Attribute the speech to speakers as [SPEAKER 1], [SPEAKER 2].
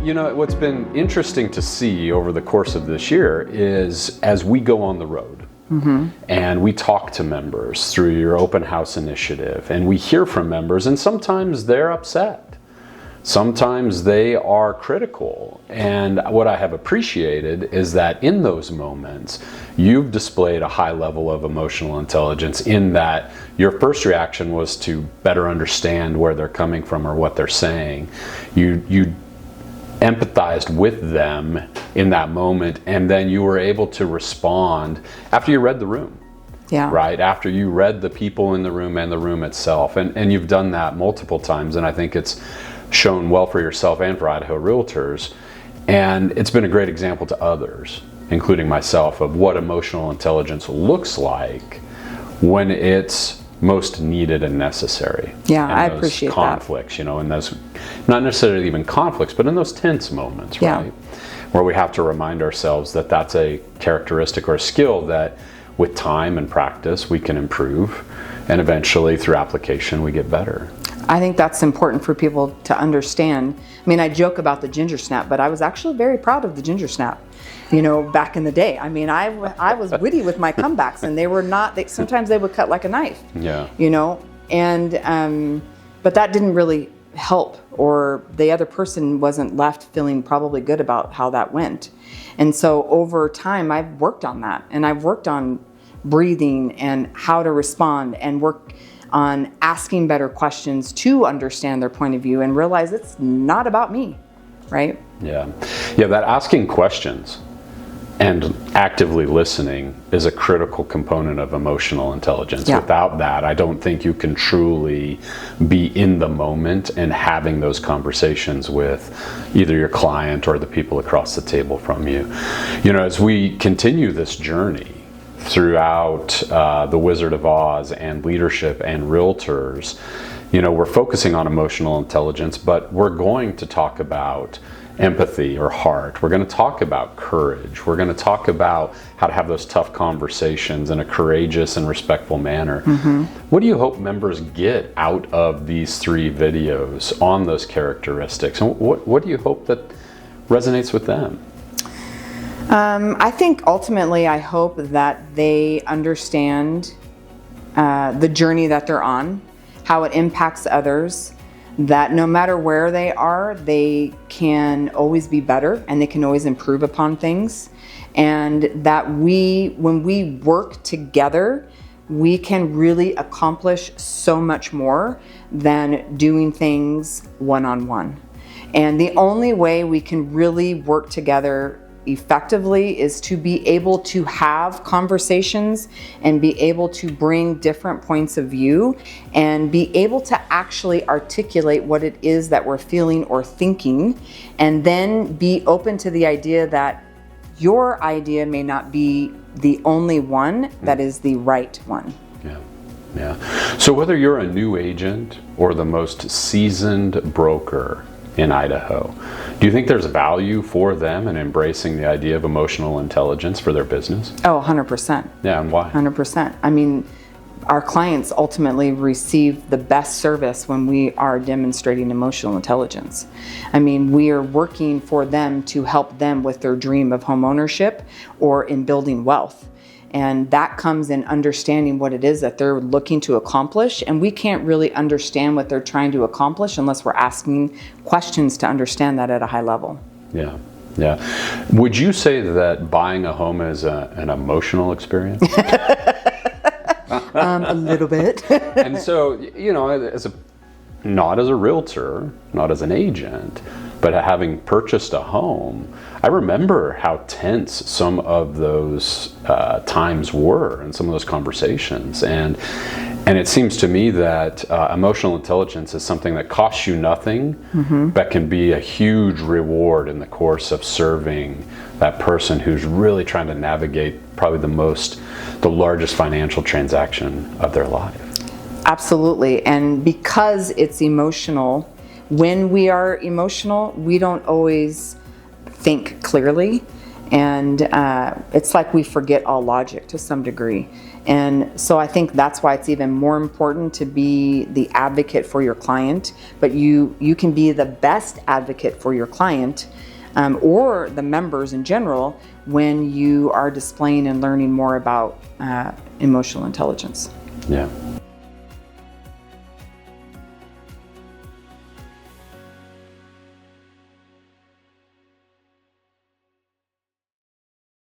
[SPEAKER 1] You know, what's been interesting to see over the course of this year is as we go on the road and we talk to members through your open house initiative, and we hear from members, and sometimes they're upset. Sometimes they are critical. And what I have appreciated is that in those moments, you've displayed a high level of emotional intelligence in that your first reaction was to better understand where they're coming from or what they're saying. You empathized with them in that moment, and then you were able to respond after you read the room.
[SPEAKER 2] Yeah.
[SPEAKER 1] Right? After you read the people in the room and the room itself. And you've done that multiple times, and I think it's shown well for yourself and for Idaho Realtors. And it's been a great example to others, including myself, of what emotional intelligence looks like when it's most needed and necessary.
[SPEAKER 2] Yeah,
[SPEAKER 1] and
[SPEAKER 2] I
[SPEAKER 1] those
[SPEAKER 2] appreciate
[SPEAKER 1] conflicts, you know, in those, not necessarily even conflicts, but in those tense moments,
[SPEAKER 2] Yeah.
[SPEAKER 1] right? Where we have to remind ourselves that that's a characteristic or a skill that with time and practice we can improve, and eventually through application we get better.
[SPEAKER 2] I think that's important for people to understand. I mean, I joke about the ginger snap, but I was actually very proud of the ginger snap, you know, back in the day. I mean, I was witty with my comebacks, and they were not, sometimes they would cut like a knife,
[SPEAKER 1] Yeah.
[SPEAKER 2] you know, and, but that didn't really help, or the other person wasn't left feeling probably good about how that went. And so over time, I've worked on that, and I've worked on breathing and how to respond, and work on asking better questions to understand their point of view and realize it's not about me, right?
[SPEAKER 1] Yeah, that asking questions and actively listening is a critical component of emotional intelligence.
[SPEAKER 2] Yeah.
[SPEAKER 1] Without that, I don't think you can truly be in the moment and having those conversations with either your client or the people across the table from you. You know, as we continue this journey throughout the Wizard of Oz and leadership and realtors, you know, we're focusing on emotional intelligence, but we're going to talk about empathy or heart. We're going to talk about courage. We're going to talk about how to have those tough conversations in a courageous and respectful manner. What do you hope members get out of these 3 videos on those characteristics? And what do you hope that resonates with them?
[SPEAKER 2] I think ultimately I hope that they understand the journey that they're on, how it impacts others, that no matter where they are, they can always be better and they can always improve upon things. And that when we work together, we can really accomplish so much more than doing things one-on-one. And the only way we can really work together effectively is to be able to have conversations and be able to bring different points of view and be able to actually articulate what it is that we're feeling or thinking, and then be open to the idea that your idea may not be the only one that is the right one.
[SPEAKER 1] Yeah. So whether you're a new agent or the most seasoned broker in Idaho, do you think there's value for them in embracing the idea of emotional intelligence for their business?
[SPEAKER 2] Oh, 100%.
[SPEAKER 1] Yeah, and why?
[SPEAKER 2] 100%. I mean, our clients ultimately receive the best service when we are demonstrating emotional intelligence. I mean, we are working for them to help them with their dream of home ownership or in building wealth. And that comes in understanding what it is that they're looking to accomplish. And we can't really understand what they're trying to accomplish unless we're asking questions to understand that at a high level.
[SPEAKER 1] Yeah. Would you say that buying a home is an emotional experience?
[SPEAKER 2] A little bit.
[SPEAKER 1] And so, you know, not as a realtor, not as an agent, but having purchased a home, I remember how tense some of those times were and some of those conversations. And it seems to me that emotional intelligence is something that costs you nothing, but can be a huge reward in the course of serving that person who's really trying to navigate probably the largest financial transaction of their life.
[SPEAKER 2] Absolutely. And because it's emotional, when we are emotional, we don't always think clearly. And it's like we forget all logic to some degree. And so I think that's why it's even more important to be the advocate for your client, but you can be the best advocate for your client or the members in general when you are displaying and learning more about emotional intelligence.
[SPEAKER 1] Yeah.